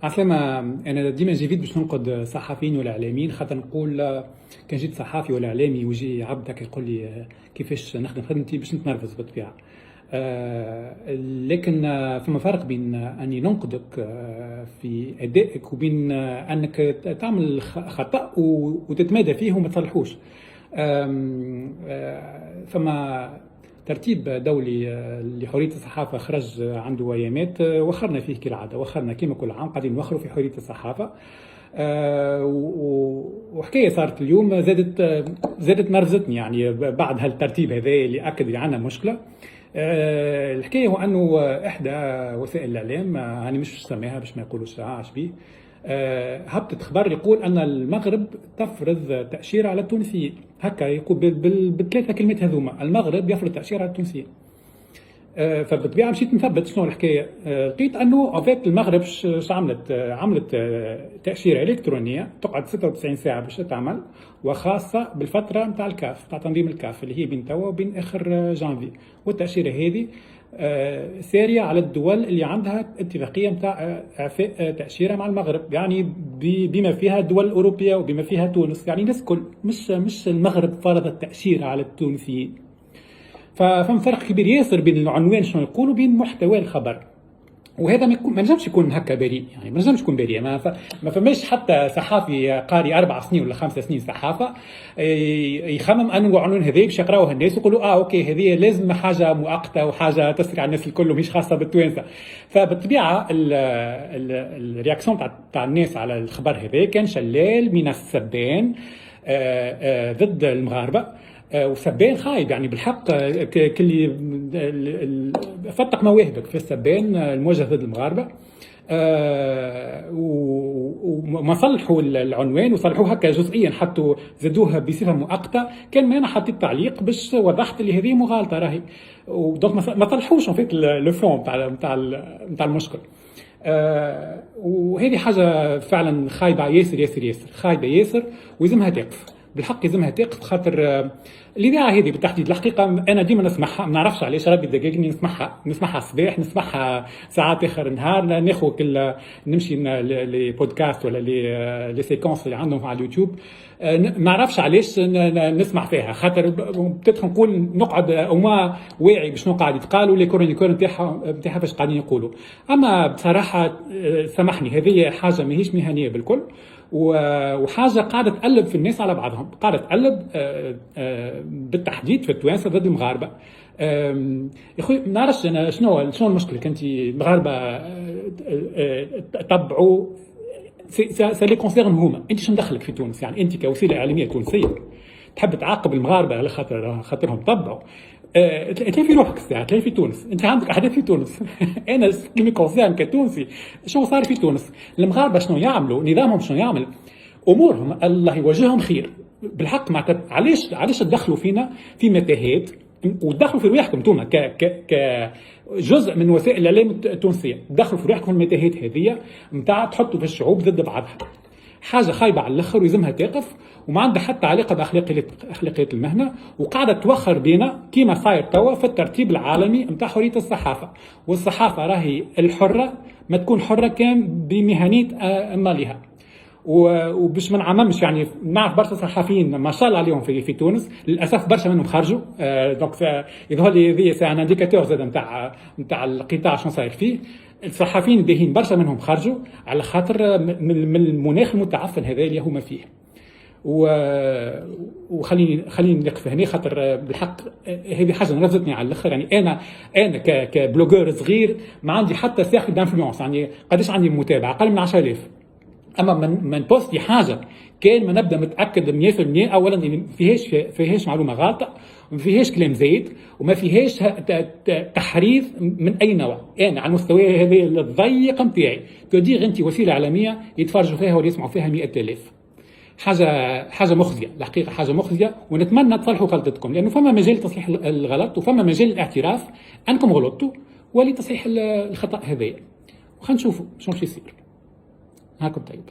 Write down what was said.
عسلامة. أنا ديما جيفيت باش ننقد صحفيين ولا إعلاميين، خاطر نقول كان جيت صحافي ولا إعلامي ويجي عبد هكا يقول لي كيفاش نخدم خدمتي باش نتنرفز بالطبيعة. لكن فما فرق بين أني ننقدك في أدائك وبين أنك تعمل خطأ وتتمادى فيه وما تصلحوش. فما ترتيب دولي لحرية الصحافة خرج عنده أيامات، وخرنا فيه كالعادة، وخرنا كما كل عام قاعدين نوخروا في حرية الصحافة. وحكاية صارت اليوم زادت نرفزتني، يعني بعد هالترتيب هذا اللي أكد لي عنا مشكلة. الحكاية هو أنه إحدى وسائل الإعلام، أنا مش سماها باش ما يقولوش عاش بيه، هبطت خبر يقول أن المغرب تفرض تأشيرة على التونسيين. هكا يقول بالثلاثة كلمات هذوما، المغرب يفرض تأشيرة على التونسيين. فبالطبيعة مشيت نثبت شنو الحكاية. لقيت أنه أوفيت المغرب عملت تأشيرة إلكترونية تقعد 96 ساعة باش تعمل، وخاصة بالفترة نتاع الكاف، نتاع تنظيم الكاف اللي هي بين توا وبين آخر جانفي. والتأشيرة هذه سارية على الدول اللي عندها اتفاقية نتاع إعفاء تأشيرة مع المغرب، يعني بما فيها الدول الأوروبية وبما فيها تونس، يعني الناس كل مش المغرب فرض التأشيرة على التونسيين. ففهم فرق كبير ياسر بين العنوان شنو يقول وبين محتوى الخبر. وهذا ما نجمش يكون هكا بريء، يعني ما نجمش يكون بريء. ما فماش حتى صحافي قاري 4 سنين ولا 5 سنين صحافه يخمم انه العنوان هذا باش يقراوه الناس ويقولوا اوكي هذه لازم حاجه مؤقته وحاجه تسري على الناس الكل ومش خاصه بالتوانسه. فبالطبيعه الرياكسيون تاع الناس على الخبر هذا كان شلال من السبان ضد المغاربه، وسبان خايب يعني بالحق. كل فتق مواهبك في السبان الموجه ضد المغاربه. وما صلحوا العنوان وصلحوه هكا جزئيا، حتى زادوها بصفه مؤقته. كان ما انا حطيت تعليق باش وضحت اللي هذه مغالطه راهي، ودونك ما صلحوش فيت لو فون نتاع المشكل. وهذه حاجه فعلا خايبه ياسر ياسر ياسر، خايبه ياسر، ويلزمها توقف بالحق، يلزمها توقف. خاطر الاذاعه هذه بالتحديد الحقيقه انا ديما نسمعها، ما نعرفش علاش، ربي دقيقني نسمعها الصباح، نسمعها ساعات اخر النهار، ناخذ نمشي لي بودكاست ولا لي سيكونس اللي عندهم على اليوتيوب، ما نعرفش علاش نسمع فيها. خاطر بتدخل نقول نقعد وما واعي بشنو قاعد يتقال ولي كورونيكور نتاعها باش قاعدين يقولوا. اما بصراحه سامحني، هذه حاجه ماهيش مهنيه بالكل، وحاجه قاعده تقلب في الناس على بعضهم، قاعده تقلب بالتحديد في التوانسه ضد المغاربه. يا اخوي ما نعرفش انا شنو المشكله. كنت المغاربه طبعوا سا لي كونسيرن هما، انت شنو دخلك في تونس؟ يعني انت كوسيله اعلاميه تونسيه تحب تعاقب المغاربه على خاطرهم طبعوا؟ تلاقي في روحك الساعه، تلاقي في تونس، انت عندك احداث في تونس. انا كيما كونسيرن كتونسي شو صار في تونس؟ المغاربه شنو يعملوا؟ نظامهم شنو يعمل؟ امورهم الله يوجههم خير بالحق. علاش تدخلوا فينا في متاهات ودخلوا في رواحكم انتم كجزء من وسائل الاعلام التونسيه، دخلوا في رواحكم في المتاهات هذه نتاع تحطوا في الشعوب ضد بعضها. حاجه خايبه على الاخر ويلزمها توقف، وما عندها حتى علاقه باخلاقيات المهنه، وقاعده توخر بينا كيما صاير توا في الترتيب العالمي نتاع حريه الصحافه. والصحافه راهي الحره ما تكون حره كان بمهنيه مالها. وباش ما نعممش، يعني نعرف برشا صحفيين ما شاء الله عليهم في تونس، للاسف برشا منهم خرجوا. دونك يظهر لي هذه سي ان انديكاتور زاد نتاع القطاع شنو صاير فيه. الصحفيين الباهين برشا منهم خرجوا على خاطر من المناخ المتعفن هذا اللي هما فيه. وخليني نقف هنا، خاطر بالحق هذه حاجه نرفزتني على الاخر. يعني انا كبلوجر صغير ما عندي حتى ساخي دانفلونس، يعني قداش عندي متابعه؟ اقل من 10,000. اما من بوستي حاجه كان ما نبدا متاكد 100% اولا فيهاش معلومه غلطه، وما فيهاش كلام زايد، وما فيهاش تحريض من اي نوع. انا على المستوى هذا الضيق نتاعي تدير انت وسيله اعلاميه يتفرجوا فيها ولا يسمعوا فيها 100,000. حاجه مخزيه الحقيقه، حاجه مخزيه. ونتمنى تصلحوا غلطتكم، لانه فما مجال تصليح الغلط وفما مجال الاعتراف انكم غلطتوا ولتصحيح الخطا هذايا. وخلينا نشوفوا شنو باش يصير. هاكم طيب.